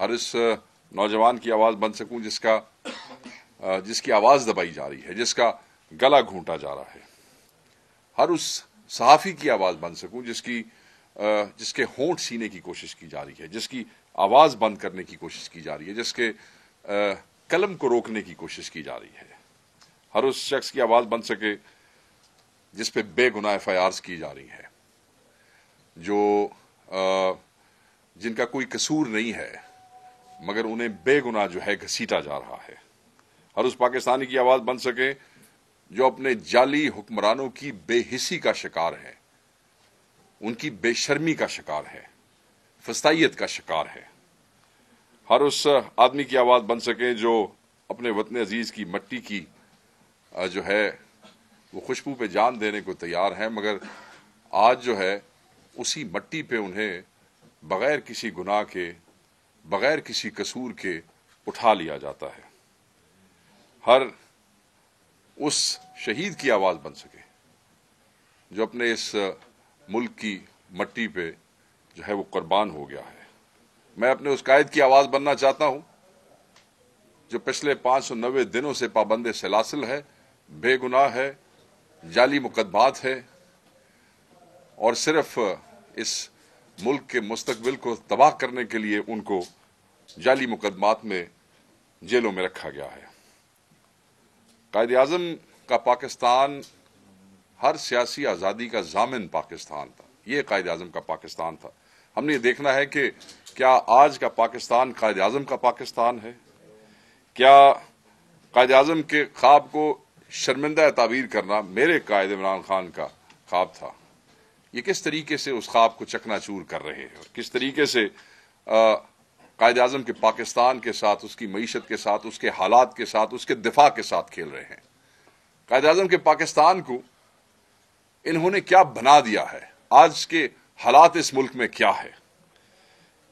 ہر اس نوجوان کی آواز بن سکوں جس کی آواز دبائی جا رہی ہے، جس کا گلا گھونٹا جا رہا ہے، ہر اس صحافی کی آواز بن سکوں جس کے ہونٹ سینے کی کوشش کی جا رہی ہے، جس کی آواز بند کرنے کی کوشش کی جا رہی ہے، جس کے قلم کو روکنے کی کوشش کی جا رہی ہے، ہر اس شخص کی آواز بن سکے جس پہ بے گناہ FIRs کی جا رہی ہیں، جن کا کوئی قصور نہیں ہے مگر انہیں بے گناہ جو ہے گھسیٹا جا رہا ہے، ہر اس پاکستانی کی آواز بن سکے جو اپنے جعلی حکمرانوں کی بے حسی کا شکار ہے، ان کی بے شرمی کا شکار ہے، فسطائیت کا شکار ہے، ہر اس آدمی کی آواز بن سکے جو اپنے وطن عزیز کی مٹی کی جو ہے وہ خوشبو پہ جان دینے کو تیار ہیں، مگر آج جو ہے اسی مٹی پہ انہیں بغیر کسی گناہ کے، بغیر کسی قصور کے اٹھا لیا جاتا ہے، ہر اس شہید کی آواز بن سکے جو اپنے اس ملک کی مٹی پہ جو ہے وہ قربان ہو گیا ہے۔ میں اپنے اس قائد کی آواز بننا چاہتا ہوں جو پچھلے 590 دنوں سے پابند سلاسل ہے، بے گناہ ہے، جعلی مقدمات ہے، اور صرف اس ملک کے مستقبل کو تباہ کرنے کے لیے ان کو جعلی مقدمات میں جیلوں میں رکھا گیا ہے۔ قائد اعظم کا پاکستان ہر سیاسی آزادی کا ضامن پاکستان تھا، یہ قائد اعظم کا پاکستان تھا۔ ہم نے یہ دیکھنا ہے کہ کیا آج کا پاکستان قائد اعظم کا پاکستان ہے؟ کیا قائد اعظم کے خواب کو شرمندہ تعبیر کرنا میرے قائد عمران خان کا خواب تھا؟ یہ کس طریقے سے اس خواب کو چکنا چور کر رہے ہیں اور کس طریقے سے قائد اعظم کے پاکستان کے ساتھ، اس کی معیشت کے ساتھ، اس کے حالات کے ساتھ، اس کے دفاع کے ساتھ کھیل رہے ہیں۔ قائد اعظم کے پاکستان کو انہوں نے کیا بنا دیا ہے؟ آج کے حالات اس ملک میں کیا ہے؟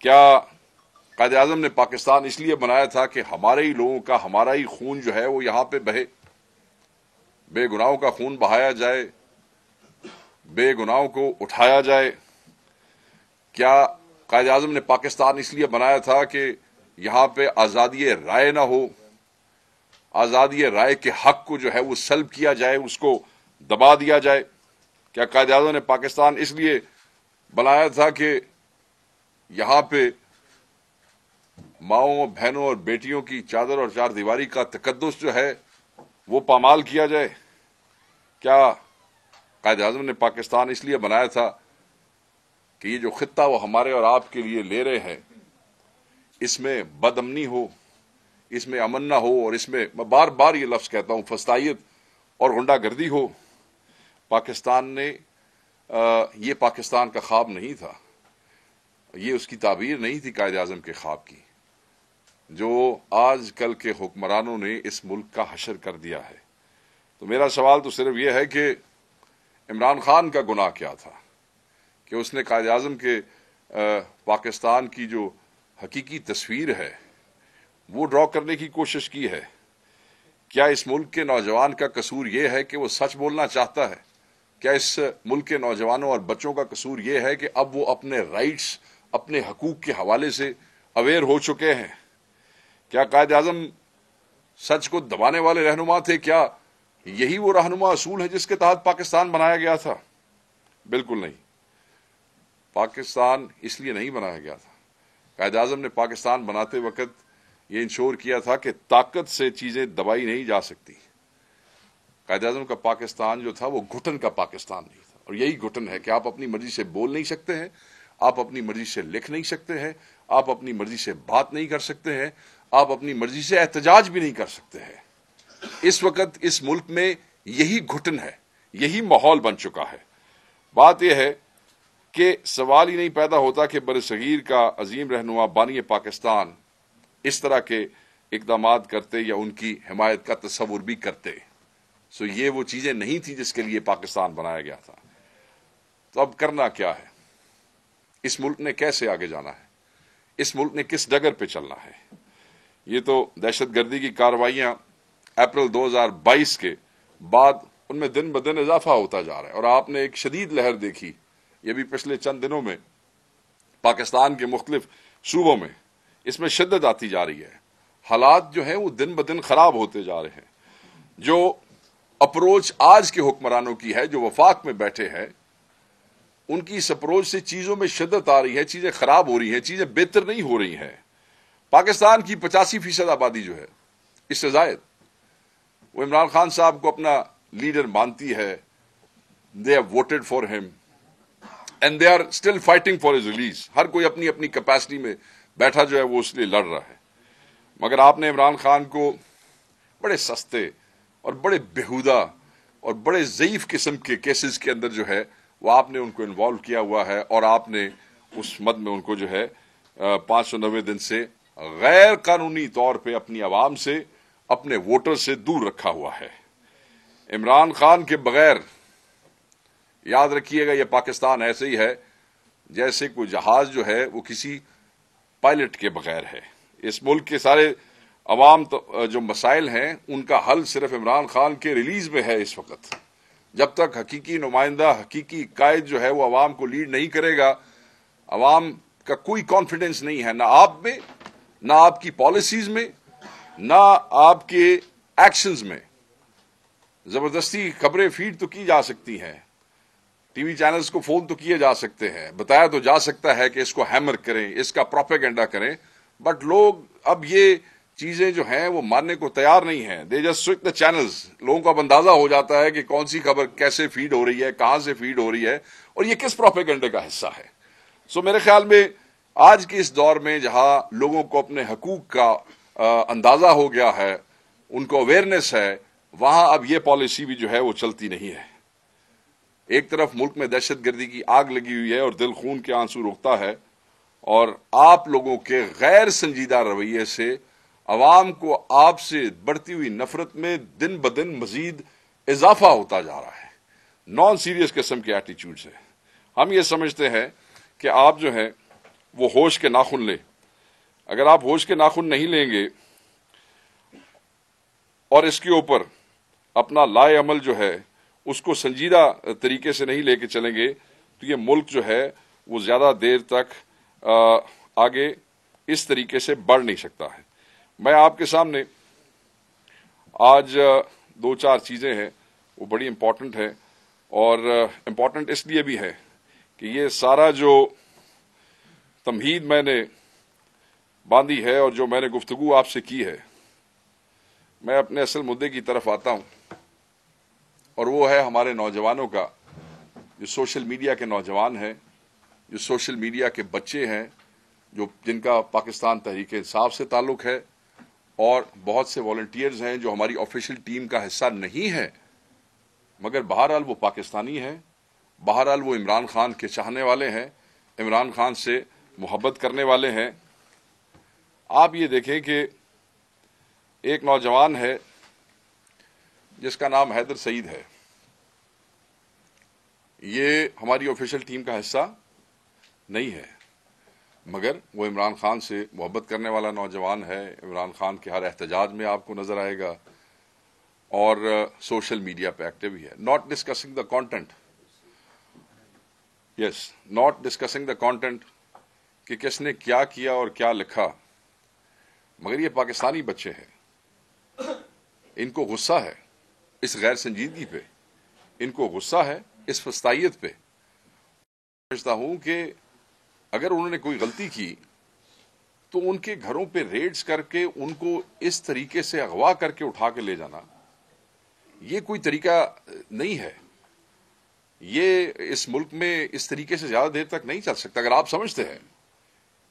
کیا قائد اعظم نے پاکستان اس لیے بنایا تھا کہ ہمارے ہی لوگوں کا، ہمارا ہی خون جو ہے وہ یہاں پہ بہے، بے گناہوں کا خون بہایا جائے، بے گناہوں کو اٹھایا جائے؟ کیا قائد اعظم نے پاکستان اس لیے بنایا تھا کہ یہاں پہ آزادی رائے نہ ہو، آزادی رائے کے حق کو جو ہے وہ سلب کیا جائے، اس کو دبا دیا جائے؟ کیا قائد اعظم نے پاکستان اس لیے بنایا تھا کہ یہاں پہ ماؤں، بہنوں اور بیٹیوں کی چادر اور چار دیواری کا تقدس جو ہے وہ پامال کیا جائے؟ کیا قائد اعظم نے پاکستان اس لیے بنایا تھا کہ یہ جو خطہ وہ ہمارے اور آپ کے لیے لے رہے ہیں اس میں بد امنی ہو، اس میں امن نہ ہو، اور اس میں بار بار یہ لفظ کہتا ہوں فسطائیت اور غنڈہ گردی ہو؟ پاکستان نے یہ پاکستان کا خواب نہیں تھا، یہ اس کی تعبیر نہیں تھی قائد اعظم کے خواب کی، جو آج کل کے حکمرانوں نے اس ملک کا حشر کر دیا ہے۔ تو میرا سوال تو صرف یہ ہے کہ عمران خان کا گناہ کیا تھا کہ اس نے قائد اعظم کے پاکستان کی جو حقیقی تصویر ہے وہ ڈرا کرنے کی کوشش کی ہے؟ کیا اس ملک کے نوجوان کا قصور یہ ہے کہ وہ سچ بولنا چاہتا ہے؟ کیا اس ملک کے نوجوانوں اور بچوں کا قصور یہ ہے کہ اب وہ اپنے رائٹس، اپنے حقوق کے حوالے سے اویئر ہو چکے ہیں؟ کیا قائد اعظم سچ کو دبانے والے رہنما تھے؟ کیا یہی وہ رہنما اصول ہے جس کے تحت پاکستان بنایا گیا تھا؟ بالکل نہیں، پاکستان اس لیے نہیں بنایا گیا تھا۔ قائد اعظم نے پاکستان بناتے وقت یہ انشور کیا تھا کہ طاقت سے چیزیں دبائی نہیں جا سکتی۔ قائد اعظم کا پاکستان جو تھا وہ گھٹن کا پاکستان نہیں تھا، اور یہی گھٹن ہے کہ آپ اپنی مرضی سے بول نہیں سکتے ہیں، آپ اپنی مرضی سے لکھ نہیں سکتے ہیں، آپ اپنی مرضی سے بات نہیں کر سکتے ہیں، آپ اپنی مرضی سے احتجاج بھی نہیں کر سکتے ہیں۔ اس وقت اس ملک میں یہی گھٹن ہے، یہی ماحول بن چکا ہے۔ بات یہ ہے کہ سوال ہی نہیں پیدا ہوتا کہ برصغیر کا عظیم رہنما بانی پاکستان اس طرح کے اقدامات کرتے یا ان کی حمایت کا تصور بھی کرتے۔ سو یہ وہ چیزیں نہیں تھی جس کے لیے پاکستان بنایا گیا تھا۔ تو اب کرنا کیا ہے؟ اس ملک نے کیسے آگے جانا ہے؟ اس ملک نے کس ڈگر پہ چلنا ہے؟ یہ تو دہشت گردی کی کارروائیاں اپریل 2022 کے بعد ان میں دن بدن اضافہ ہوتا جا رہا ہے، اور آپ نے ایک شدید لہر دیکھی یہ بھی پچھلے چند دنوں میں پاکستان کے مختلف صوبوں میں اس میں شدت آتی جا رہی ہے، حالات جو ہیں وہ دن بدن خراب ہوتے جا رہے ہیں. جو اپروچ آج کے حکمرانوں کی ہے، جو وفاق میں بیٹھے ہیں، ان کی اس اپروچ سے چیزوں میں شدت آ رہی ہے، چیزیں خراب ہو رہی ہیں، چیزیں بہتر نہیں ہو رہی ہیں. پاکستان کی 85% آبادی جو ہے، اس سے زائد، وہ عمران خان صاحب کو اپنا لیڈر مانتی ہے. They have voted for him and they are still fighting for his release. ہر کوئی اپنی اپنی کیپیسٹی میں بیٹھا جو ہے وہ اس لیے لڑ رہا ہے. مگر آپ نے عمران خان کو بڑے سستے اور بڑے بےہودہ اور بڑے ضعیف قسم کے کیسز کے اندر جو ہے وہ آپ نے ان کو انوالو کیا ہوا ہے، اور آپ نے اس مد میں ان کو جو ہے 590 دن سے غیر قانونی طور پہ اپنی عوام سے، اپنے ووٹر سے دور رکھا ہوا ہے. عمران خان کے بغیر یاد رکھیے گا یہ پاکستان ایسے ہی ہے جیسے کوئی جہاز جو ہے وہ کسی پائلٹ کے بغیر ہے. اس ملک کے سارے عوام جو مسائل ہیں ان کا حل صرف عمران خان کے ریلیز میں ہے. اس وقت جب تک حقیقی نمائندہ، حقیقی قائد جو ہے وہ عوام کو لیڈ نہیں کرے گا، عوام کا کوئی کانفیڈنس نہیں ہے، نہ آپ میں، نہ آپ کی پالیسیز میں، نہ آپ کے ایکشنز میں. زبردستی خبریں فیڈ تو کی جا سکتی ہیں، ٹی وی چینلز کو فون تو کیے جا سکتے ہیں، بتایا تو جا سکتا ہے کہ اس کو ہیمر کریں، اس کا پروپیگنڈا کریں، بٹ لوگ اب یہ چیزیں جو ہیں وہ ماننے کو تیار نہیں ہیں. They just switch the channels. لوگوں کو اب اندازہ ہو جاتا ہے کہ کون سی خبر کیسے فیڈ ہو رہی ہے، کہاں سے فیڈ ہو رہی ہے، اور یہ کس پروپیگنڈے کا حصہ ہے. سو میرے خیال میں آج کے اس دور میں جہاں لوگوں کو اپنے حقوق کا اندازہ ہو گیا ہے، ان کو اویئرنیس ہے، وہاں اب یہ پالیسی بھی جو ہے وہ چلتی نہیں ہے. ایک طرف ملک میں دہشت گردی کی آگ لگی ہوئی ہے اور دل خون کے آنسو رکتا ہے، اور آپ لوگوں کے غیر سنجیدہ رویے سے عوام کو آپ سے بڑھتی ہوئی نفرت میں دن بدن مزید اضافہ ہوتا جا رہا ہے. نان سیریس قسم کے ایٹیچیوڈ سے ہم یہ سمجھتے ہیں کہ آپ جو ہے وہ ہوش کے ناخن لیں. اگر آپ ہوش کے ناخن نہیں لیں گے اور اس کے اوپر اپنا لائے عمل جو ہے اس کو سنجیدہ طریقے سے نہیں لے کے چلیں گے تو یہ ملک جو ہے وہ زیادہ دیر تک آگے اس طریقے سے بڑھ نہیں سکتا ہے. میں آپ کے سامنے آج دو چار چیزیں ہیں وہ بڑی امپورٹنٹ ہیں، اور امپورٹنٹ اس لیے بھی ہے کہ یہ سارا جو تمہید میں نے باندھی ہے اور جو میں نے گفتگو آپ سے کی ہے، میں اپنے اصل مدعے کی طرف آتا ہوں، اور وہ ہے ہمارے نوجوانوں کا، جو سوشل میڈیا کے نوجوان ہیں، جو سوشل میڈیا کے بچے ہیں، جن کا پاکستان تحریک انصاف سے تعلق ہے، اور بہت سے والنٹیئرز ہیں جو ہماری آفیشیل ٹیم کا حصہ نہیں ہے، مگر بہرحال وہ پاکستانی ہیں، بہرحال وہ عمران خان کے چاہنے والے ہیں، عمران خان سے محبت کرنے والے ہیں. آپ یہ دیکھیں کہ ایک نوجوان ہے جس کا نام حیدر سعید ہے. یہ ہماری آفیشیل ٹیم کا حصہ نہیں ہے، مگر وہ عمران خان سے محبت کرنے والا نوجوان ہے. عمران خان کے ہر احتجاج میں آپ کو نظر آئے گا، اور سوشل میڈیا پہ ایکٹیو ہی ہے. Not discussing the content, yes, not discussing the content کہ کس نے کیا کیا اور کیا لکھا، مگر یہ پاکستانی بچے ہیں، ان کو غصہ ہے اس غیر سنجیدگی پہ، ان کو غصہ ہے اس فسطائیت پہ. سمجھتا ہوں کہ اگر انہوں نے کوئی غلطی کی تو ان کے گھروں پہ ریڈز کر کے ان کو اس طریقے سے اغوا کر کے اٹھا کے لے جانا، یہ کوئی طریقہ نہیں ہے. یہ اس ملک میں اس طریقے سے زیادہ دیر تک نہیں چل سکتا. اگر آپ سمجھتے ہیں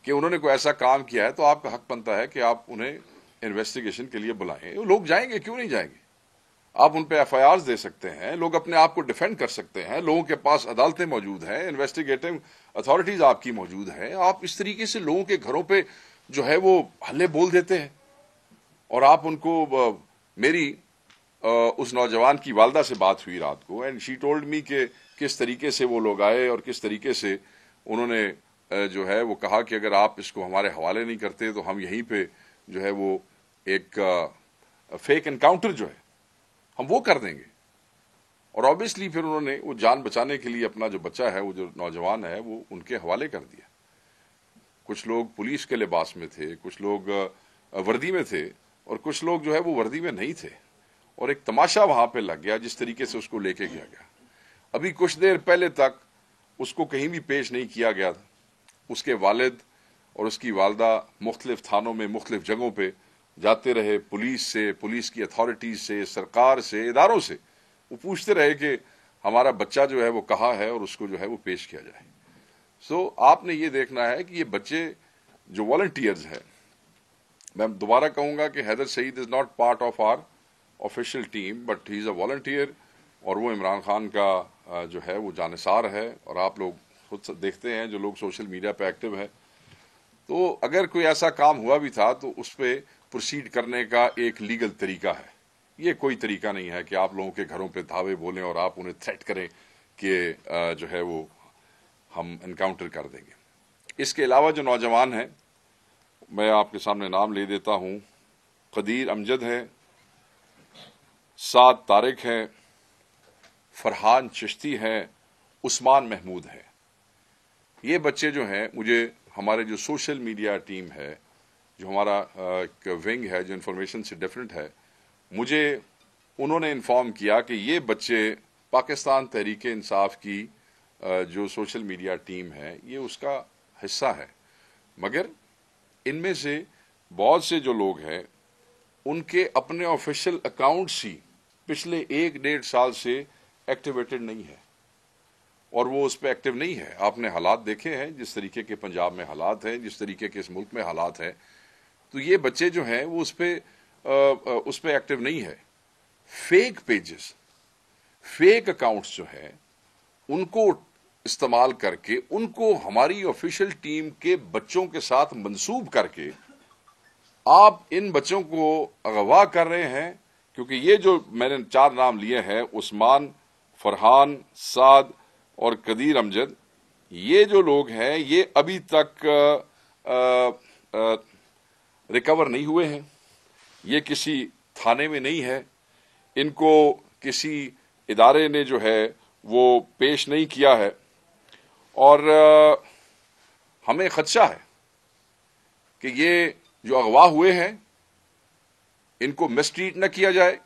کہ انہوں نے کوئی ایسا کام کیا ہے تو آپ کا حق بنتا ہے کہ آپ انہیں انویسٹیگیشن کے لیے بلائیں. لوگ جائیں گے، کیوں نہیں جائیں گے؟ آپ ان پہ ایف آئی آرز دے سکتے ہیں، لوگ اپنے آپ کو ڈیفینڈ کر سکتے ہیں، لوگوں کے پاس عدالتیں موجود ہیں، انویسٹیگیٹو اتھارٹیز آپ کی موجود ہیں. آپ اس طریقے سے لوگوں کے گھروں پہ جو ہے وہ ہلے بول دیتے ہیں، اور آپ ان کو میری اس نوجوان کی والدہ سے بات ہوئی رات کو، اینڈ شی ٹولڈ می کہ کس طریقے سے وہ لوگ آئے اور کس طریقے سے انہوں نے جو ہے وہ کہا کہ اگر آپ اس کو ہمارے حوالے نہیں کرتے تو ہم یہیں پہ جو ہے وہ ایک فیک انکاؤنٹر جو ہے ہم وہ کر دیں گے. اور آبویسلی پھر انہوں نے وہ جان بچانے کے لیے اپنا جو بچہ ہے، وہ جو نوجوان ہے، وہ ان کے حوالے کر دیا. کچھ لوگ پولیس کے لباس میں تھے، کچھ لوگ وردی میں تھے، اور کچھ لوگ جو ہے وہ وردی میں نہیں تھے، اور ایک تماشا وہاں پہ لگ گیا جس طریقے سے اس کو لے کے گیا گیا۔ ابھی کچھ دیر پہلے تک اس کو کہیں بھی پیش نہیں کیا گیا تھا۔ اس کے والد اور اس کی والدہ مختلف تھانوں میں مختلف جگہوں پہ جاتے رہے، پولیس سے، پولیس کی اتھارٹیز سے، سرکار سے، اداروں سے وہ پوچھتے رہے کہ ہمارا بچہ جو ہے وہ کہاں ہے اور اس کو جو ہے وہ پیش کیا جائے۔ آپ نے یہ دیکھنا ہے کہ یہ بچے جو والنٹیئرز ہیں، میں دوبارہ کہوں گا کہ Haider Saeed is not part of our official team but he is a volunteer, اور وہ عمران خان کا جو ہے وہ جانثار ہے، اور آپ لوگ خود دیکھتے ہیں جو لوگ سوشل میڈیا پہ ایکٹیو ہیں۔ تو اگر کوئی ایسا کام ہوا بھی تھا تو اس پہ پروسیڈ کرنے کا ایک لیگل طریقہ ہے۔ یہ کوئی طریقہ نہیں ہے کہ آپ لوگوں کے گھروں پہ دھاوے بولیں اور آپ انہیں تھریٹ کریں کہ جو ہے وہ ہم انکاؤنٹر کر دیں گے۔ اس کے علاوہ جو نوجوان ہیں، میں آپ کے سامنے نام لے دیتا ہوں۔ قدیر امجد ہے، سعد طارق ہے، فرحان چشتی ہے، عثمان محمود ہے۔ یہ بچے جو ہیں، مجھے ہمارے جو سوشل میڈیا ٹیم ہے، جو ہمارا ایک ونگ ہے جو انفارمیشن سے ڈیفرنٹ ہے، مجھے انہوں نے انفارم کیا کہ یہ بچے پاکستان تحریک انصاف کی جو سوشل میڈیا ٹیم ہے یہ اس کا حصہ ہے، مگر ان میں سے بہت سے جو لوگ ہیں ان کے اپنے آفیشیل اکاؤنٹس ہی پچھلے 1-1.5 سال سے ایکٹیویٹڈ نہیں ہے، اور وہ اس پہ ایکٹیو نہیں ہے۔ آپ نے حالات دیکھے ہیں، جس طریقے کے پنجاب میں حالات ہیں، جس طریقے کے اس ملک میں حالات ہیں، تو یہ بچے جو ہیں وہ اس پہ ایکٹیو نہیں ہے۔ فیک پیجز، فیک اکاؤنٹس جو ہیں ان کو استعمال کر کے، ان کو ہماری آفیشیل ٹیم کے بچوں کے ساتھ منسوب کر کے آپ ان بچوں کو اغوا کر رہے ہیں، کیونکہ یہ جو میں نے 4 نام لیے ہیں، عثمان، فرحان، سعد اور قدیر امجد، یہ جو لوگ ہیں یہ ابھی تک ریکور نہیں ہوئے ہیں، یہ کسی تھانے میں نہیں ہے، ان کو کسی ادارے نے جو ہے وہ پیش نہیں کیا ہے، اور ہمیں خدشہ ہے کہ یہ جو اغوا ہوئے ہیں ان کو مسٹریٹ نہ کیا جائے۔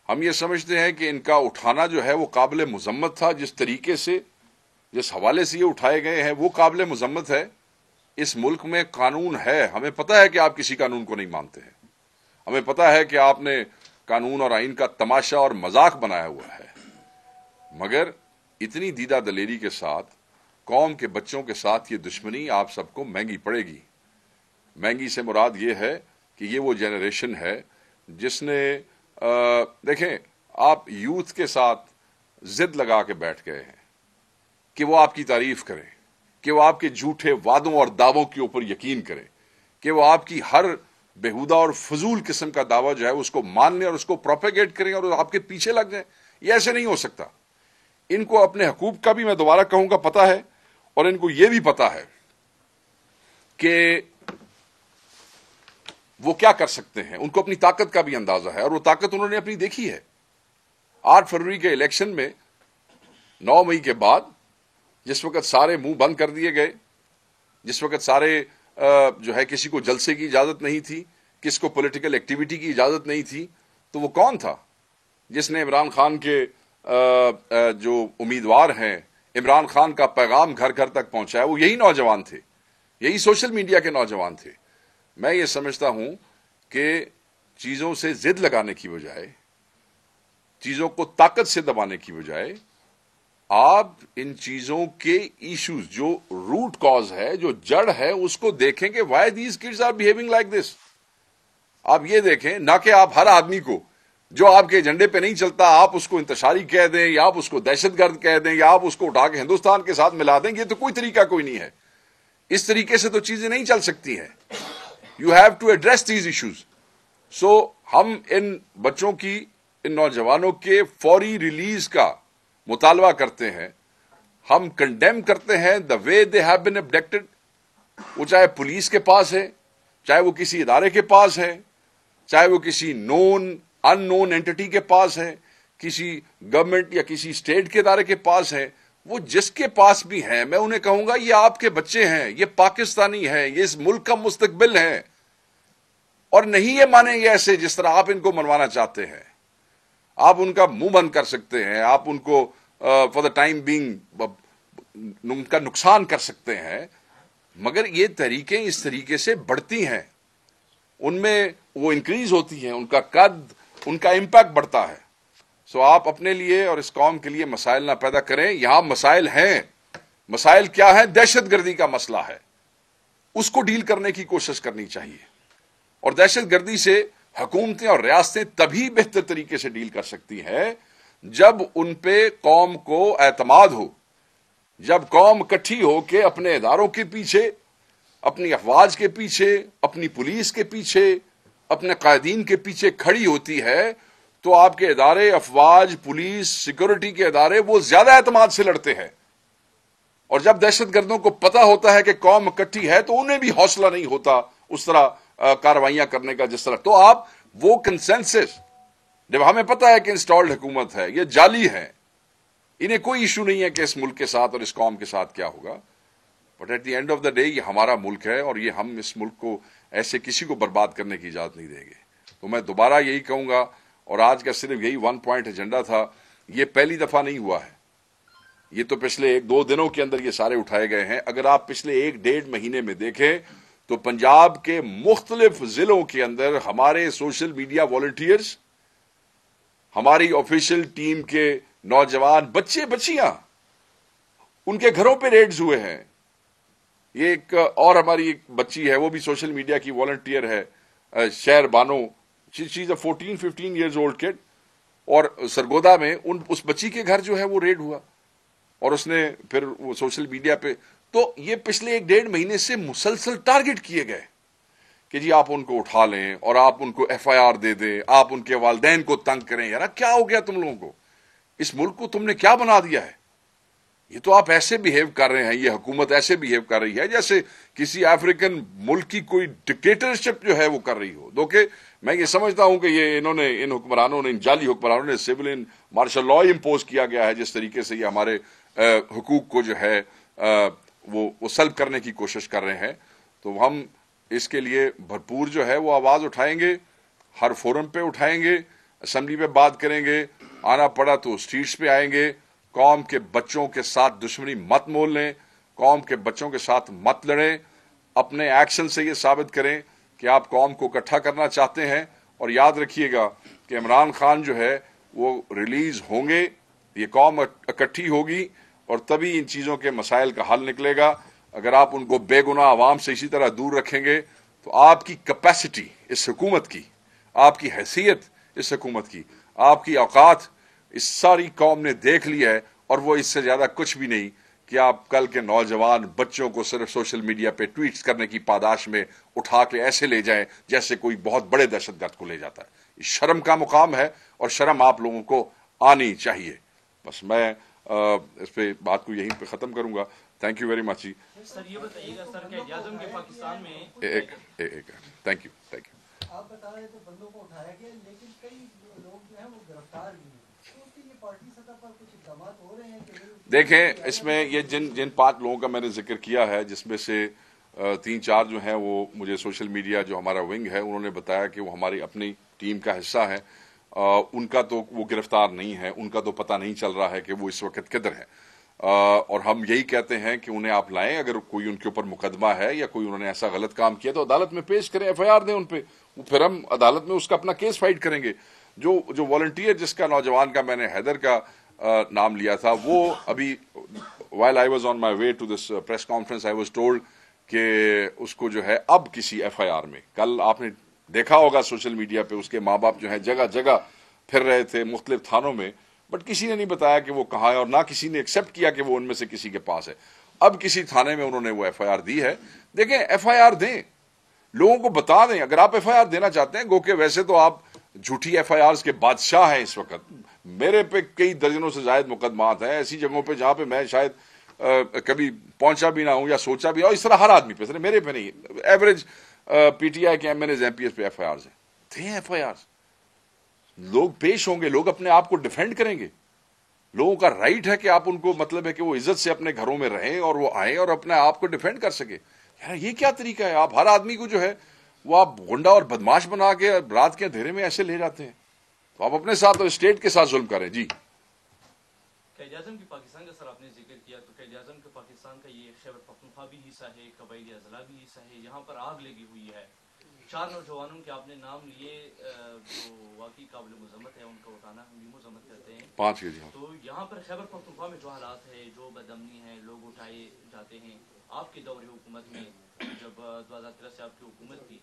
ہم یہ سمجھتے ہیں کہ ان کا اٹھانا جو ہے وہ قابل مذمت تھا، جس طریقے سے، جس حوالے سے یہ اٹھائے گئے ہیں وہ قابل مذمت ہے۔ اس ملک میں قانون ہے، ہمیں پتہ ہے کہ آپ کسی قانون کو نہیں مانتے ہیں، ہمیں پتہ ہے کہ آپ نے قانون اور آئین کا تماشا اور مذاق بنایا ہوا ہے، مگر اتنی دیدہ دلیری کے ساتھ قوم کے بچوں کے ساتھ یہ دشمنی آپ سب کو مہنگی پڑے گی۔ مہنگی سے مراد یہ ہے کہ یہ وہ جنریشن ہے جس نے دیکھیں، آپ یوتھ کے ساتھ ضد لگا کے بیٹھ گئے ہیں کہ وہ آپ کی تعریف کریں، کہ وہ آپ کے جھوٹے وعدوں اور دعووں کے اوپر یقین کریں، کہ وہ آپ کی ہر بےہودہ اور فضول قسم کا دعویٰ جو ہے اس کو مان لیں اور اس کو پروپیگیٹ کریں اور آپ کے پیچھے لگ جائیں۔ یہ ایسے نہیں ہو سکتا۔ ان کو اپنے حقوق کا بھی، میں دوبارہ کہوں گا، پتہ ہے، اور ان کو یہ بھی پتہ ہے کہ وہ کیا کر سکتے ہیں، ان کو اپنی طاقت کا بھی اندازہ ہے، اور وہ طاقت انہوں نے اپنی دیکھی ہے۔ 8 فروری کے الیکشن میں 9 مئی کے بعد جس وقت سارے منہ بند کر دیے گئے، جس وقت سارے جو ہے کسی کو جلسے کی اجازت نہیں تھی، کس کو پولیٹیکل ایکٹیویٹی کی اجازت نہیں تھی، تو وہ کون تھا جس نے عمران خان کے جو امیدوار ہیں، عمران خان کا پیغام گھر گھر تک پہنچایا؟ وہ یہی نوجوان تھے، یہی سوشل میڈیا کے نوجوان تھے۔ میں یہ سمجھتا ہوں کہ چیزوں سے ضد لگانے کی بجائے، چیزوں کو طاقت سے دبانے کی بجائے، آپ ان چیزوں کے ایشوز، جو روٹ کاز ہے، جو جڑ ہے، اس کو دیکھیں کہ why these kids are behaving like this. آپ یہ دیکھیں، نہ کہ آپ ہر آدمی کو جو آپ کے ایجنڈے پہ نہیں چلتا آپ اس کو انتشاری کہہ دیں، یا آپ اس کو دہشت گرد کہہ دیں، یا آپ اس کو اٹھا کے ہندوستان کے ساتھ ملا دیں۔ یہ تو کوئی طریقہ کوئی نہیں ہے، اس طریقے سے تو چیزیں نہیں چل سکتی ہیں۔ You have to address these issues. ہم ان بچوں کی، ان نوجوانوں کے فوری ریلیز کا مطالبہ کرتے ہیں، ہم کنڈیم کرتے ہیں دا وے دے ہیو بین ابڈکٹڈ، وہ چاہے پولیس کے پاس ہے، چاہے وہ کسی ادارے کے پاس ہے، چاہے وہ کسی نون ان نون اینٹی کے پاس ہے، کسی گورنمنٹ یا کسی اسٹیٹ کے ادارے کے پاس ہے، وہ جس کے پاس بھی ہیں میں انہیں کہوں گا یہ آپ کے بچے ہیں، یہ پاکستانی ہیں، یہ اس ملک کا مستقبل ہے، اور نہیں یہ مانیں گے ایسے جس طرح آپ ان کو منوانا چاہتے ہیں۔ آپ ان کا منہ بند کر سکتے ہیں، آپ ان کو for the time being in کا نقصان کر سکتے ہیں، مگر یہ تحریکیں اس طریقے سے بڑھتی ہیں، ان میں وہ انکریز ہوتی ہیں، ان کا قد، ان کا امپیکٹ بڑھتا ہے۔ سو آپ اپنے لیے اور اس قوم کے لیے مسائل نہ پیدا کریں۔ یہاں مسائل ہیں، مسائل کیا ہے؟ دہشت گردی کا مسئلہ ہے، اس کو ڈیل کرنے کی کوشش کرنی چاہیے، اور دہشت گردی سے حکومتیں اور ریاستیں تبھی بہتر طریقے سے ڈیل کر سکتی ہیں جب ان پہ قوم کو اعتماد ہو، جب قوم اکٹھی ہو کے اپنے اداروں کے پیچھے، اپنی افواج کے پیچھے، اپنی پولیس کے پیچھے، اپنے قائدین کے پیچھے کھڑی ہوتی ہے، تو آپ کے ادارے، افواج، پولیس، سیکورٹی کے ادارے وہ زیادہ اعتماد سے لڑتے ہیں۔ اور جب دہشت گردوں کو پتا ہوتا ہے کہ قوم اکٹھی ہے تو انہیں بھی حوصلہ نہیں ہوتا اس طرح کارروائیاں کرنے کا جس طرح۔ تو آپ وہ کنسنسس، جب ہمیں پتا ہے کہ انسٹالڈ حکومت ہے، یہ جعلی ہے، انہیں کوئی ایشو نہیں ہے کہ اس ملک کے ساتھ اور اس قوم کے ساتھ کیا ہوگا، but at the end of the day یہ ہمارا ملک ہے، اور یہ ہم اس ملک کو ایسے کسی کو برباد کرنے کی اجازت نہیں دیں گے۔ تو میں دوبارہ یہی کہوں گا، اور آج کا صرف یہی 1 پوائنٹ ایجنڈا تھا، یہ پہلی دفعہ نہیں ہوا ہے، یہ تو پچھلے 1-2 دنوں کے اندر یہ سارے اٹھائے گئے ہیں۔ اگر آپ پچھلے 1-1.5 مہینے میں دیکھیں تو پنجاب کے مختلف ضلعوں کے اندر ہمارے سوشل میڈیا والنٹیئرز، ہماری آفیشل ٹیم کے نوجوان بچے بچیاں، ان کے گھروں پہ ریڈز ہوئے ہیں۔ یہ ایک اور ہماری ایک بچی ہے، وہ بھی سوشل میڈیا کی والنٹیئر ہے، شہر بانو، شی از اے 14-15 ایئرز اولڈ کڈ، اور سرگودا میں اس بچی کے گھر جو ہے وہ ریڈ ہوا، اور اس نے پھر وہ سوشل میڈیا پہ، تو یہ پچھلے 1-1.5 مہینے سے مسلسل ٹارگٹ کیے گئے کہ جی آپ ان کو اٹھا لیں اور آپ ان کو FIR دے دیں، آپ ان کے والدین کو تنگ کریں۔ یار کیا ہو گیا تم لوگوں کو؟ اس ملک کو تم نے کیا بنا دیا ہے؟ یہ تو آپ ایسے بہیو کر رہے ہیں، یہ حکومت ایسے بہیو کر رہی ہے جیسے کسی افریقن ملک کی کوئی ڈکٹیٹرشپ جو ہے وہ کر رہی ہو۔ کہ میں یہ سمجھتا ہوں کہ یہ ان حکمرانوں نے، ان جعلی حکمرانوں نے سیویلین مارشل لا امپوز کیا گیا ہے، جس طریقے سے یہ ہمارے حقوق کو جو ہے وہ سلب کرنے کی کوشش کر رہے ہیں۔ تو ہم اس کے لیے بھرپور جو ہے وہ آواز اٹھائیں گے، ہر فورم پہ اٹھائیں گے، اسمبلی پہ بات کریں گے، آنا پڑا تو اسٹریٹس پہ آئیں گے۔ قوم کے بچوں کے ساتھ دشمنی مت مول لیں، قوم کے بچوں کے ساتھ مت لڑیں، اپنے ایکشن سے یہ ثابت کریں کہ آپ قوم کو اکٹھا کرنا چاہتے ہیں۔ اور یاد رکھیے گا کہ عمران خان جو ہے وہ ریلیز ہوں گے، یہ قوم اکٹھی ہوگی، اور تبھی ان چیزوں کے مسائل کا حل نکلے گا۔ اگر آپ ان کو بے گناہ عوام سے اسی طرح دور رکھیں گے تو آپ کی کیپیسٹی اس حکومت کی، آپ کی حیثیت اس حکومت کی، آپ کی اوقات اس ساری قوم نے دیکھ لیا ہے، اور وہ اس سے زیادہ کچھ بھی نہیں کہ آپ کل کے نوجوان بچوں کو صرف سوشل میڈیا پہ ٹویٹس کرنے کی پاداش میں اٹھا کے ایسے لے جائیں جیسے کوئی بہت بڑے دہشت گرد کو لے جاتا ہے۔ یہ شرم کا مقام ہے، اور شرم آپ لوگوں کو آنی چاہیے۔ بس میں اس پہ بات کو یہیں پہ ختم کروں گا۔ تھینک یو ویری مچ جی۔ سر یہ بتائیے گا سر، کہ اعظم کے پاکستان میں تھینک یو آپ بتا رہے تو بندوں کو اٹھایا گیا، لیکن کئی لوگ جو ہیں وہ گرفتار بھی ہیں، تو اس کے لیے پارٹی سطح پر کچھ اقدامات ہو رہے ہیں کہ دیکھیں اس میں یہ جن 5 لوگوں کا میں نے ذکر کیا ہے، جس میں سے 3-4 جو ہیں وہ مجھے سوشل میڈیا جو ہمارا ونگ ہے انہوں نے بتایا کہ وہ ہماری اپنی ٹیم کا حصہ ہے، ان کا تو وہ گرفتار نہیں ہے، ان کا تو پتہ نہیں چل رہا ہے کہ وہ اس وقت کدھر ہے، اور ہم یہی کہتے ہیں کہ انہیں آپ لائیں، اگر کوئی ان کے اوپر مقدمہ ہے یا کوئی انہوں نے ایسا غلط کام کیا تو عدالت میں پیش کریں، FIR دیں ان پہ، پھر ہم عدالت میں اس کا اپنا کیس فائٹ کریں گے۔ جو والنٹیئر جس کا نوجوان کا میں نے حیدر کا نام لیا تھا، وہ ابھی while I was on my way to this press conference I was told کہ اس کو جو ہے اب کسی FIR میں، کل آپ نے دیکھا ہوگا سوشل میڈیا پہ اس کے ماں باپ جو ہیں جگہ جگہ پھر رہے تھے مختلف تھانوں میں، بٹ کسی نے نہیں بتایا کہ وہ کہاں ہے، اور نہ کسی نے ایکسیپٹ کیا کہ وہ ان میں سے کسی کے پاس ہے۔ اب کسی تھانے میں انہوں نے وہ FIR دی ہے۔ دیکھیں FIR دیں، لوگوں کو بتا دیں، اگر آپ FIR دینا چاہتے ہیں، گو کہ ویسے تو آپ جھوٹی FIRs کے بادشاہ ہیں اس وقت، میرے پہ کئی درجنوں سے زائد مقدمات ہیں ایسی جگہوں پہ جہاں پہ میں شاید کبھی پہنچا بھی نہ ہوں یا سوچا بھی، اور اس طرح ہر آدمی پہ، میرے پہ نہیں، ایوریج PTI کے MNAs MPs پہ FIRs ہیں، دیں FIRs، لوگ پیش ہوں گے، لوگ اپنے آپ کو ڈیفینڈ کریں گے۔ لوگوں کا رائٹ ہے کہ آپ ان کو مطلب ہے کہ وہ عزت سے اپنے گھروں میں رہیں اور وہ آئیں اور اپنے آپ کو ڈیفینڈ کر سکے. یار یہ کیا طریقہ ہے؟ آپ ہر آدمی کو جو ہے وہ آپ گنڈا اور بدماش بنا کے رات کے اندھیرے میں ایسے لے جاتے ہیں. تو آپ اپنے ساتھ اور اسٹیٹ کے ساتھ ظلم کریں. جی قائد اعظم کی پاکستان کا سر آپ نے ذکر کیا، تو قائد اعظم کے پاکستان کا یہ خیبر پختونخوا بھی حصہ ہے، قبائلی اضلاع بھی حصہ ہے، یہاں پر آگ لگی ہوئی ہے. 4 نوجوانوں کے آپ نے نام لیے جو واقعی قابل مذمت ہے، ان کو اٹھانا ہم بھی مذمت کرتے ہیں. 5 کے. جی ہاں. تو یہاں پر خیبر پختونخوا میں جو حالات ہے، جو بدامنی ہے، لوگ اٹھائے جاتے ہیں. آپ کے دور حکومت میں جب 2013 سے آپ کی حکومت تھی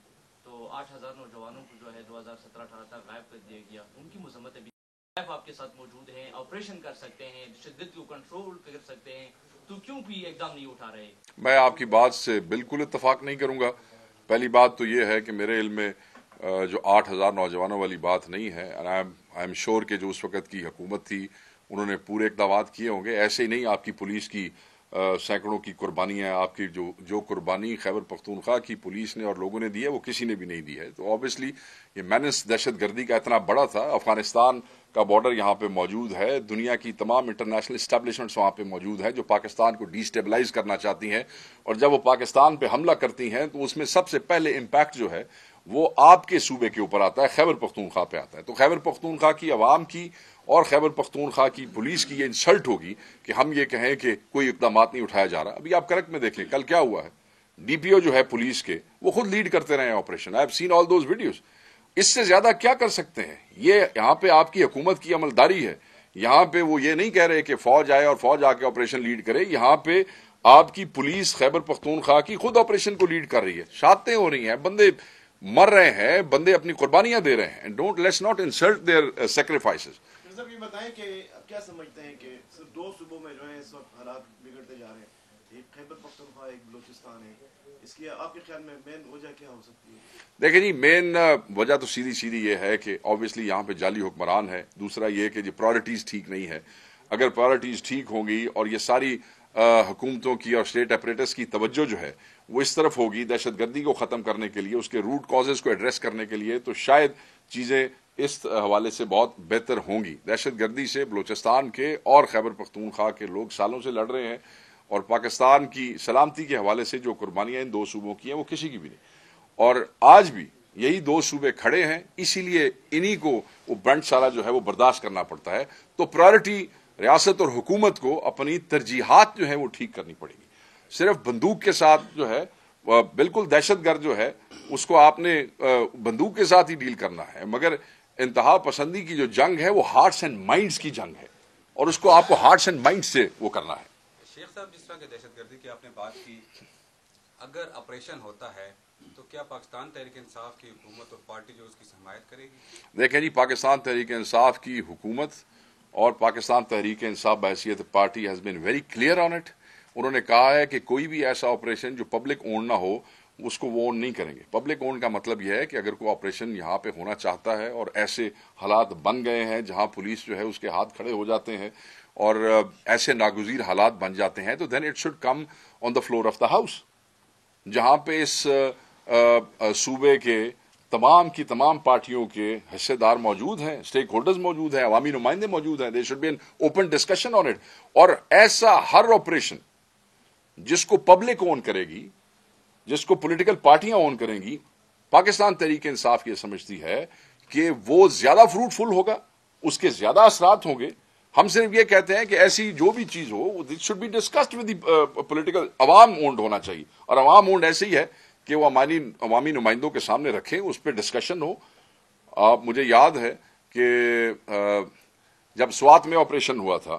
تو 8,000 نوجوانوں کو جو ہے 2017-18 تک غائب کر دیا گیا. ان کی مذمت ابھی آپ کے ساتھ موجود ہیں، آپریشن کر سکتے ہیں، شدت کو کنٹرول کر سکتے ہیں، تو کیوں بھی اقدام نہیں اٹھا رہے؟ میں آپ کی بات سے بالکل اتفاق نہیں کروں گا. پہلی بات تو یہ ہے کہ میرے علم میں جو 8,000 نوجوانوں والی بات نہیں ہے. آئی ایم شیور کہ جو اس وقت کی حکومت تھی انہوں نے پورے اقدامات کیے ہوں گے. ایسے ہی نہیں آپ کی پولیس کی سینکڑوں کی قربانیاں، آپ کی جو قربانی خیبر پختونخوا کی پولیس نے اور لوگوں نے دی ہے وہ کسی نے بھی نہیں دی ہے. تو آبویسلی یہ مینس دہشت گردی کا اتنا بڑا تھا. افغانستان کا بارڈر یہاں پہ موجود ہے، دنیا کی تمام انٹرنیشنل اسٹیبلشمنٹس وہاں پہ موجود ہیں جو پاکستان کو ڈی اسٹیبلائز کرنا چاہتی ہیں، اور جب وہ پاکستان پہ حملہ کرتی ہیں تو اس میں سب سے پہلے امپیکٹ جو ہے وہ آپ کے صوبے کے اوپر آتا ہے، خیبر پختونخوا پہ آتا ہے. تو خیبر پختونخوا کی عوام کی اور خیبر پختونخوا کی پولیس کی یہ انسلٹ ہوگی کہ ہم یہ کہیں کہ کوئی اقدامات نہیں اٹھایا جا رہا. ابھی آپ کریکٹ میں دیکھیں کل کیا ہوا ہے. ڈی پی او جو ہے پولیس کے وہ خود لیڈ کرتے رہے ہیں operation. I have seen all those videos. اس سے زیادہ کیا کر سکتے ہیں؟ یہ یہاں پہ آپ کی حکومت کی عملداری ہے. یہاں پہ وہ یہ نہیں کہہ رہے کہ فوج آئے اور فوج آ کے آپریشن لیڈ کرے. یہاں پہ آپ کی پولیس خیبر پختونخوا کی خود آپریشن کو لیڈ کر رہی ہے. شہادتیں ہو رہی ہیں، بندے مر رہے ہیں، بندے اپنی قربانیاں دے رہے ہیں. Don't let's not insult their sacrifices. صاحب یہ بتائیں کہ اب کیا سمجھتے ہیں کہ صرف 2 صوبوں میں جو ہے اس وقت حالات بگڑتے جا رہے ہیں، ایک خیبر پختونخوا ایک بلوچستان ہے، اس کی آپ کے خیال میں مین وجہ کیا ہو سکتی ہے؟ دیکھیں جی، مین وجہ تو سیدھی یہ ہے کہ آبویسلی یہاں پہ جعلی حکمران ہے. دوسرا یہ کہ پرائرٹیز ٹھیک نہیں ہے. اگر پرائرٹیز ٹھیک ہوں گی اور یہ ساری حکومتوں کی اور اسٹیٹ اپریٹس کی توجہ جو ہے وہ اس طرف ہوگی دہشت گردی کو ختم کرنے کے لیے، اس کے روٹ کازز کو ایڈریس کرنے کے لیے، تو شاید چیزیں اس حوالے سے بہت بہتر ہوں گی. دہشت گردی سے بلوچستان کے اور خیبر پختونخوا کے لوگ سالوں سے لڑ رہے ہیں، اور پاکستان کی سلامتی کے حوالے سے جو قربانیاں ان 2 صوبوں کی ہیں وہ کسی کی بھی نہیں. اور آج بھی یہی 2 صوبے کھڑے ہیں، اسی لیے انہی کو وہ برنٹ سارا جو ہے وہ برداشت کرنا پڑتا ہے. تو پرائرٹی ریاست اور حکومت کو اپنی ترجیحات جو ہیں وہ ٹھیک کرنی پڑے گی. صرف بندوق کے ساتھ جو ہے بالکل دہشت گرد جو ہے اس کو آپ نے بندوق کے ساتھ ہی ڈیل کرنا ہے، مگر انتہا پسندی کی جو جنگ ہے وہ ہارٹس اینڈ مائنڈز کی جنگ ہے، اور اس کو آپ کو ہارٹس اینڈ مائنڈ سے وہ کرنا ہے. شیخ صاحب، جس طرح کی دہشت گردی کی آپ نے بات کی، اگر آپریشن ہوتا ہے تو کیا پاکستان تحریک انصاف کی حکومت اور پارٹی جو اس کی حمایت کرے گی؟ دیکھیں جی، پاکستان تحریک انصاف کی حکومت اور پاکستان تحریک انصاف بحیثیت party has been very clear on it. انہوں نے کہا ہے کہ کوئی بھی ایسا آپریشن جو پبلک اون نہ ہو اس کو وہ اون نہیں کریں گے. پبلک اون کا مطلب یہ ہے کہ اگر کوئی آپریشن یہاں پہ ہونا چاہتا ہے اور ایسے حالات بن گئے ہیں جہاں پولیس جو ہے اس کے ہاتھ کھڑے ہو جاتے ہیں اور ایسے ناگزیر حالات بن جاتے ہیں، تو then it should come on the floor of the house, جہاں پہ اس صوبے کے تمام کی تمام پارٹیوں کے حصے دار موجود ہیں، اسٹیک ہولڈرز موجود ہیں، عوامی نمائندے موجود ہیں. There should be an open discussion on it. اور ایسا ہر آپریشن جس کو پبلک اون کرے گی، جس کو پولیٹیکل پارٹیاں اون کریں گی، پاکستان تحریک انصاف یہ سمجھتی ہے کہ وہ زیادہ فروٹفل ہوگا، اس کے زیادہ اثرات ہوں گے. ہم صرف یہ کہتے ہیں کہ ایسی جو بھی چیز ہو it should be discussed with the political, عوام اونڈ ہونا چاہیے، اور عوام اونڈ ایسے ہی ہے کہ وہ عوامی نمائندوں کے سامنے رکھیں، اس پہ ڈسکشن ہو. مجھے یاد ہے کہ جب سوات میں آپریشن ہوا تھا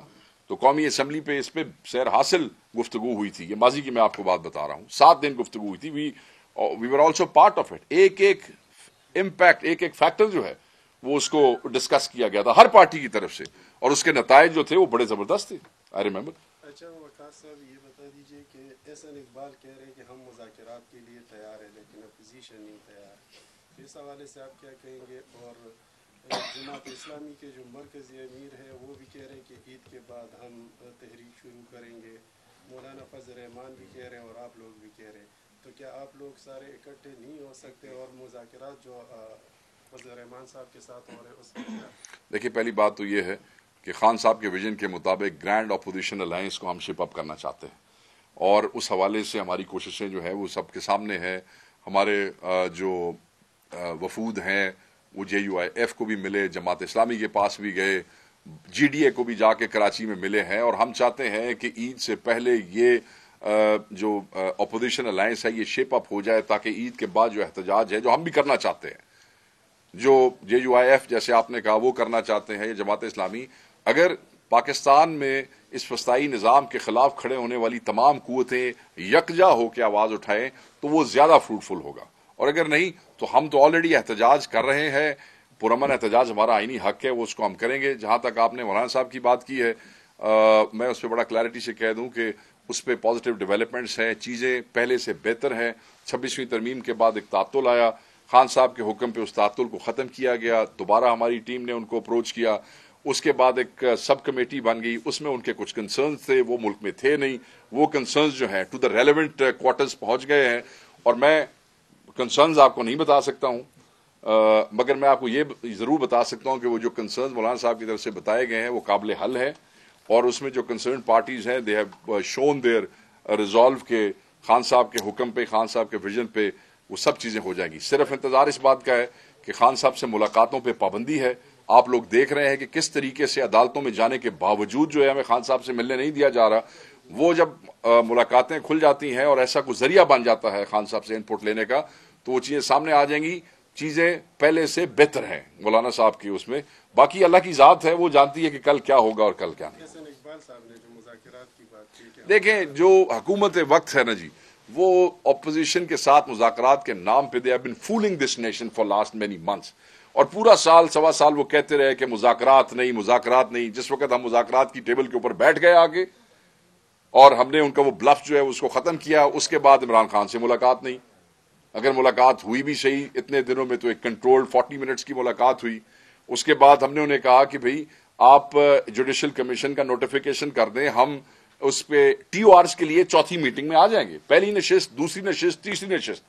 تو قومی اسمبلی پہ اس پہ سیر حاصل گفتگو ہوئی تھی. یہ ماضی کی میں آپ کو بات بتا رہا ہوں، 7 دن گفتگو ہوئی تھی. We were also part of it. ایک امپیکٹ، ایک فیکٹر جو ہے وہ اس کو ڈسکس کیا گیا تھا ہر پارٹی کی طرف سے، اور اس کے نتائج جو تھے وہ بڑے زبردست تھے. I remember. اچھا وقاص صاحب، یہ بتا دیجئے کہ احسن اقبال کہہ رہے ہیں کہ ہم مذاکرات کے لیے تیار ہیں لیکن اپوزیشن نہیں تیار. اس حوالے سے آپ کیا کہیں گے؟ اور جماعت اسلامی کے جو مرکزی امیر ہے وہ بھی کہہ رہے ہیں کہ عید کے بعد ہم تحریک شروع کریں گے. مولانا فضل الرحمان بھی کہہ رہے ہیں اور آپ لوگ بھی کہہ رہے ہیں. تو کیا آپ لوگ سارے اکٹھے نہیں ہو سکتے؟ اور مذاکرات جو فضل الرحمان صاحب کے ساتھ ہو رہے ہیں اس میں کیا؟ دیکھیے، پہلی بات تو یہ ہے کہ خان صاحب کے ویژن کے مطابق گرینڈ اپوزیشن الائنس کو ہم شپ اپ کرنا چاہتے ہیں، اور اس حوالے سے ہماری کوششیں جو ہے وہ سب کے سامنے ہے. ہمارے جو وفود ہیں وہ JUIF کو بھی ملے، جماعت اسلامی کے پاس بھی گئے، GDA کو بھی جا کے کراچی میں ملے ہیں، اور ہم چاہتے ہیں کہ عید سے پہلے یہ جو اپوزیشن الائنس ہے یہ شیپ اپ ہو جائے، تاکہ عید کے بعد جو احتجاج ہے جو ہم بھی کرنا چاہتے ہیں، جو JUIF جیسے آپ نے کہا وہ کرنا چاہتے ہیں، یا جماعت اسلامی، اگر پاکستان میں اس فسطائی نظام کے خلاف کھڑے ہونے والی تمام قوتیں یکجا ہو کے آواز اٹھائیں تو وہ زیادہ فروٹفل ہوگا. اور اگر نہیں تو ہم تو آلریڈی احتجاج کر رہے ہیں، پرامن احتجاج ہمارا آئینی حق ہے، وہ اس کو ہم کریں گے. جہاں تک آپ نے مولانا صاحب کی بات کی ہے، میں اس پہ بڑا کلیئرٹی سے کہہ دوں کہ اس پہ پازیٹیو ڈیولپمنٹس ہیں، چیزیں پہلے سے بہتر ہیں. 26ویں ترمیم کے بعد ایک تعطل آیا، خان صاحب کے حکم پہ اس تعطل کو ختم کیا گیا، دوبارہ ہماری ٹیم نے ان کو اپروچ کیا. اس کے بعد ایک سب کمیٹی بن گئی، اس میں ان کے کچھ کنسرنز تھے، وہ ملک میں تھے نہیں، وہ کنسرنز جو ہیں ٹو دا ریلیونٹ کوارٹرز پہنچ گئے ہیں. اور میں کنسرنز آپ کو نہیں بتا سکتا ہوں، مگر میں آپ کو یہ ضرور بتا سکتا ہوں کہ وہ جو کنسرنز مولانا صاحب کی طرف سے بتائے گئے ہیں وہ قابل حل ہے، اور اس میں جو کنسرن پارٹیز ہیں they have shown their resolve کہ خان صاحب کے حکم پہ، خان صاحب کے ویژن پہ وہ سب چیزیں ہو جائیں گی. صرف انتظار اس بات کا ہے کہ خان صاحب سے ملاقاتوں پہ پابندی ہے. آپ لوگ دیکھ رہے ہیں کہ کس طریقے سے عدالتوں میں جانے کے باوجود جو ہے ہمیں خان صاحب سے ملنے نہیں دیا جا رہا. وہ جب ملاقاتیں کھل جاتی ہیں اور ایسا کوئی ذریعہ بن جاتا ہے خان صاحب سے ان پٹ لینے کا تو وہ چیزیں سامنے آ جائیں گی. چیزیں پہلے سے بہتر ہیں مولانا صاحب کی اس میں. باقی اللہ کی ذات ہے، وہ جانتی ہے کہ کل کیا ہوگا اور کل کیا نہیں. حسن اقبال صاحب نے جو مذاکرات کی بات کی، دیکھیں جو حکومت وقت ہے نا جی، وہ اپوزیشن کے ساتھ مذاکرات کے نام پہ they have been fooling this nation for last many months, اور پورا سال سوا سال وہ کہتے رہے کہ مذاکرات نہیں مذاکرات نہیں. جس وقت ہم مذاکرات کی ٹیبل کے اوپر بیٹھ گئے آگے اور ہم نے ان کا وہ بلف جو ہے اس کو ختم کیا، اس کے بعد عمران خان سے ملاقات نہیں. اگر ملاقات ہوئی بھی صحیح اتنے دنوں میں تو ایک کنٹرول 40 منٹس کی ملاقات ہوئی. اس کے بعد ہم نے انہیں کہا کہ بھئی آپ جوڈیشل کمیشن کا نوٹیفیکیشن کر دیں، ہم اس پہ TORs کے لیے چوتھی میٹنگ میں آ جائیں گے، پہلی نشست، دوسری نشست، تیسری نشست.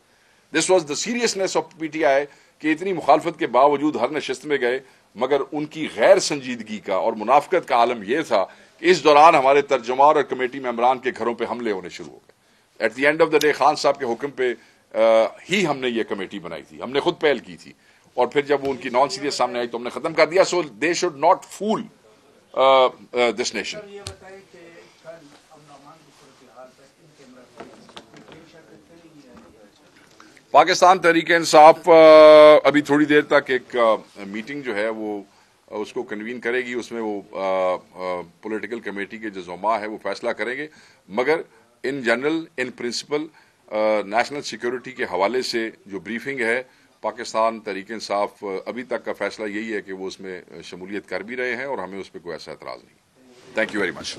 This was the seriousness of PTI کہ اتنی مخالفت کے باوجود ہر نشست میں گئے، مگر ان کی غیر سنجیدگی کا اور منافقت کا عالم یہ تھا کہ اس دوران ہمارے ترجمان اور کمیٹی ممبران کے گھروں پہ حملے ہونے شروع ہو گئے. At the end of the day Khan صاحب کے حکم پہ ہی ہم نے یہ کمیٹی بنائی تھی، ہم نے خود پہل کی تھی، اور پھر جب وہ ان کی نان سیریس سامنے آئی تو ہم نے ختم کر دیا. So they should not fool this nation. یہ بتائیں کہ کل امن و امان کی صورتحال پر ان کیمرہ پاکستان تحریک انصاف ابھی تھوڑی دیر تک ایک میٹنگ جو ہے وہ اس کو کنوین کرے گی، اس میں وہ پولیٹیکل کمیٹی کے جو زعماء ہے وہ فیصلہ کریں گے. مگر in general in principle national security کے حوالے سے جو بریفنگ ہے پاکستان تحریک انصاف ابھی تک کا فیصلہ یہی ہے کہ وہ اس میں شمولیت کر بھی رہے ہیں اور ہمیں اس پہ کوئی ایسا اعتراض نہیں. Thank you very much.